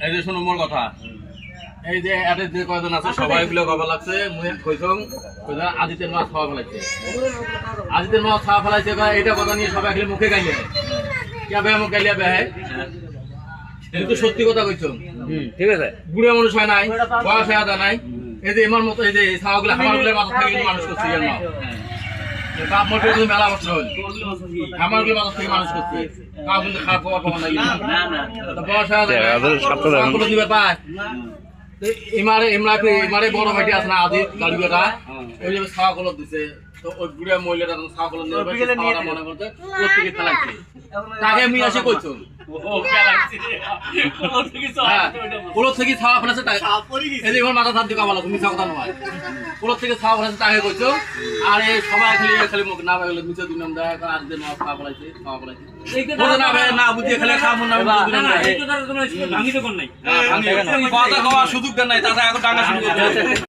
এই যে শোনো মোর কথা, এই যে এতে যে কয়জন আছে সবাই গুলো কবা লাগছে মুই কইছং কইরা আদিতের মাছ খাওয়া ফেলাইছে, আদিতের মাছ খাওয়া ফেলাইছে এইটা কথা নিয়ে সবাই খালি মুখে গাইলে কে বে মুখ গাইলে বে কিন্তু সত্যি কথা কইছো। ঠিক আছে, বুড়া মানুষ হয় নাই, বয়স হয়ে আদা নাই, এই যে আমার মতো এই যে ছাওয়াগুলো হামারগুলো মাথা থেকে মানুষ করছে এর মা বাপ মোটে তুমি মেলা বছর হল হামারগুলো মাথা থেকে মানুষ করছে কাউ কিন্তু খারাপ খবর পাবো না বয়স হয়ে আদা নাই দিবে পায় ইমারে বড় ভাইটি আছে না আদি গাড়িটা ওই যে ছাওয়া কলর দিছে তো ওই বুড়া মহিলাটা ছাওয়া কলর নিয়ে মনে করতে প্রত্যেকে ফেলাইছে তাকে আমি এসে কইছো কোলোর থেকে ছাওয়া ফেলেছে এই যে আমার মাথা ধার দিয়ে কামালো তুমি কথা নয় কোলোর থেকে ছাওয়া ফেলেছে তাকে কইছো আর এই সবাই খালি খালি মুখ না গেলে মিছে দুই নাম দেয় আর যে মাছ খাওয়া ফেলাইছে খাওয়া ফেলাইছে না বুঝিয়ে খেলে খাবো না ভাঙি তো কোন নাই কথা খাওয়ার সুযোগ দেন নাই তাছাড়া এখন টাকা শুরু করতে